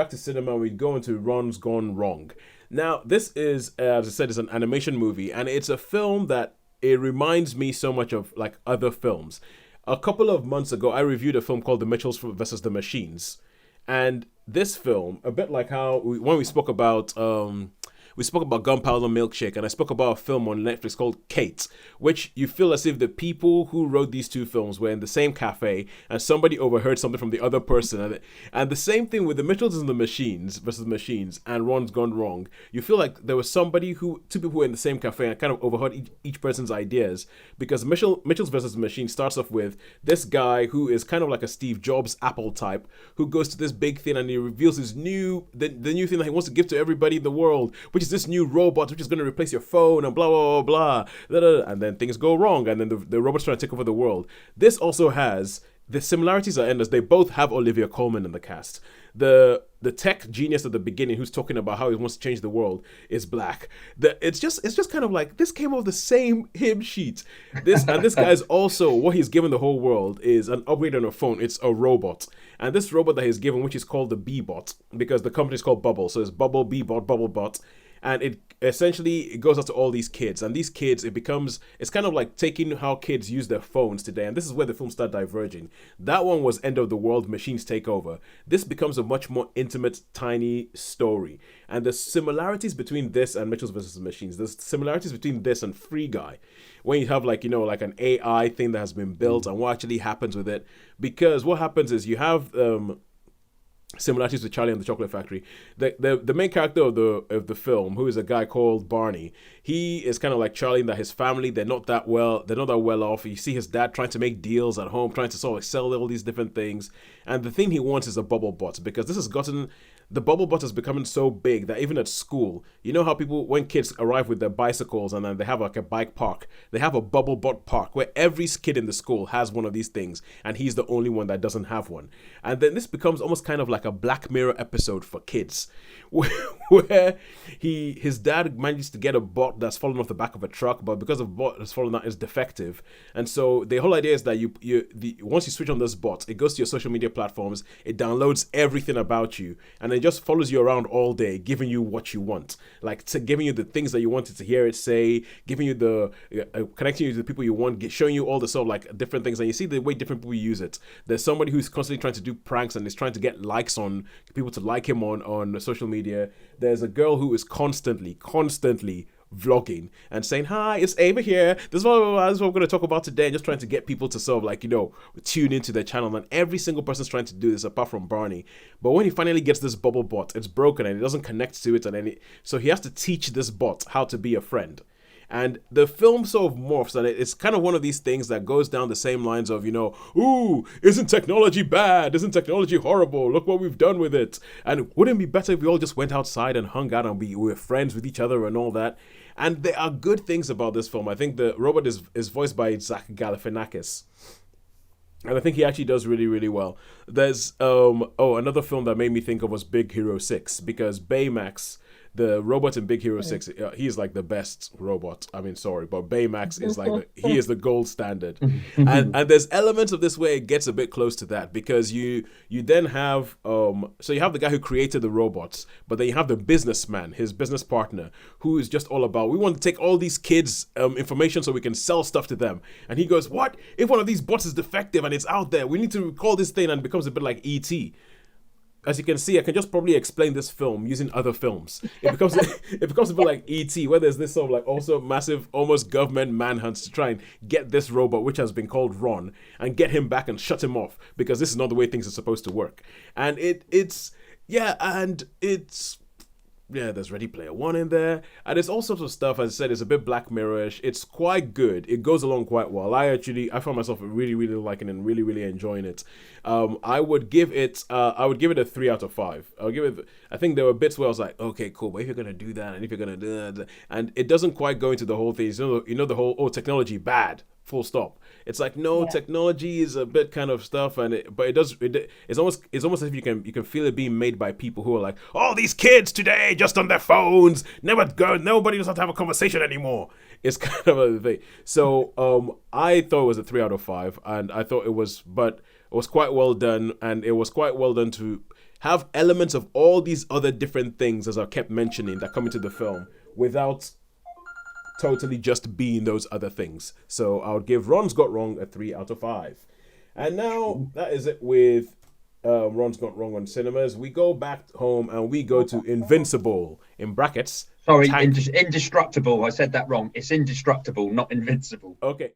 back to cinema. We go into Ron's Gone Wrong. Now, this is, as I said, is an animation movie, and it's a film that it reminds me so much of like other films. A couple of months ago, I reviewed a film called The Mitchells versus the Machines, and this film, a bit like how when we spoke about Gunpowder Milkshake, and I spoke about a film on Netflix called Kate, which you feel as if the people who wrote these two films were in the same cafe and somebody overheard something from the other person. And the same thing with The Mitchells and the Machines versus the Machines and Ron's Gone Wrong. You feel like there was two people who were in the same cafe and kind of overheard each person's ideas, because Mitchells versus the Machine starts off with this guy who is kind of like a Steve Jobs Apple type, who goes to this big thing and he reveals the new thing that he wants to give to everybody in the world, which is this new robot which is going to replace your phone and blah blah blah blah, and then things go wrong, and then the robot's trying to take over the world. This also has the similarities are endless. They both have Olivia Colman in the cast. The tech genius at the beginning who's talking about how he wants to change the world is black. It's just kind of like this came off the same hymn sheet. This guy's also, what he's given the whole world is an upgrade on a phone. It's a robot. And this robot that he's given, which is called the B-Bot, because the company's called Bubble. So it's Bubble, B-Bot, Bubble Bot. And it goes out to all these kids, and these kids, it's kind of like taking how kids use their phones today, and this is where the film started diverging. That one was end of the world, machines take over. This becomes a much more intimate, tiny story, and the similarities between this and Mitchells versus the Machines, there's similarities between this and Free Guy, when you have like an AI thing that has been built and what actually happens with it, because what happens is you have similarities with Charlie and the Chocolate Factory. The main character of the film, who is a guy called Barney, he is kind of like Charlie in that his family, they're not that well off. You see his dad trying to make deals at home, trying to sort of sell all these different things, and the thing he wants is a bubble bot, because the bubble bot is becoming so big that even at school, you know how people, when kids arrive with their bicycles and then they have like a bike park, they have a bubble bot park where every kid in the school has one of these things, and he's the only one that doesn't have one. And then this becomes almost kind of like a Black Mirror episode for kids, where his dad manages to get a bot that's fallen off the back of a truck, but because the bot has fallen out, is defective. And so the whole idea is that once you switch on this bot, it goes to your social media platforms, it downloads everything about you, and it just follows you around all day, giving you what you want, like giving you the things that you wanted to hear it say, giving you the connecting you to the people you want, showing you all the sort of like different things, and you see the way different people use it. There's somebody who's constantly trying to do pranks and is trying to get likes on people to like him on social media. There's a girl who is constantly vlogging and saying, "Hi, it's Ava here. This is what we're going to talk about today," and just trying to get people to sort of like, tune into their channel. And every single person's trying to do this apart from Barney. But when he finally gets this bubble bot, it's broken and it doesn't connect to it, so he has to teach this bot how to be a friend. And the film sort of morphs, and it's kind of one of these things that goes down the same lines of, ooh, isn't technology bad? Isn't technology horrible? Look what we've done with it. And wouldn't it be better if we all just went outside and hung out and we were friends with each other and all that? And there are good things about this film. I think the robot is voiced by Zach Galifianakis, and I think he actually does really, really well. There's another film that made me think of was Big Hero 6, because Baymax, the robot in Big Hero 6, he's like the best robot. I mean, sorry, but Baymax is like he is the gold standard. and there's elements of this where it gets a bit close to that, because you then have so you have the guy who created the robots, but then you have the businessman, his business partner, who is just all about, we want to take all these kids' information so we can sell stuff to them. And he goes, what if one of these bots is defective and it's out there? We need to recall this thing, and it becomes a bit like E.T. As you can see, I can just probably explain this film using other films. It becomes a bit like E.T., where there's this sort of like also massive, almost government manhunts to try and get this robot, which has been called Ron, and get him back and shut him off, because this is not the way things are supposed to work. And there's Ready Player One in there, and it's all sorts of stuff. As I said, it's a bit Black Mirror-ish. It's quite good. It goes along quite well. I found myself really, really liking it and really, really enjoying it. I would give it a 3 out of 5. I think there were bits where I was like, okay, cool, but if you're gonna do that, and if you're gonna do that, and it doesn't quite go into the whole thing. The whole technology bad. Full stop. It's like, no, technology is a bit kind of stuff, it's almost as if you can feel it being made by people who are like, oh, these kids today just on their phones, nobody knows how to have a conversation anymore. It's kind of a thing. So I thought it was a 3 out of 5, and I thought it was quite well done, and it was quite well done to have elements of all these other different things, as I kept mentioning, that come into the film without totally just being those other things. So I would give Ron's Got Wrong a 3 out of 5. And now that is it with Ron's Got Wrong on cinemas. We go back home and we go to Invincible, in brackets. Sorry, indestructible. I said that wrong. It's indestructible, not invincible. Okay.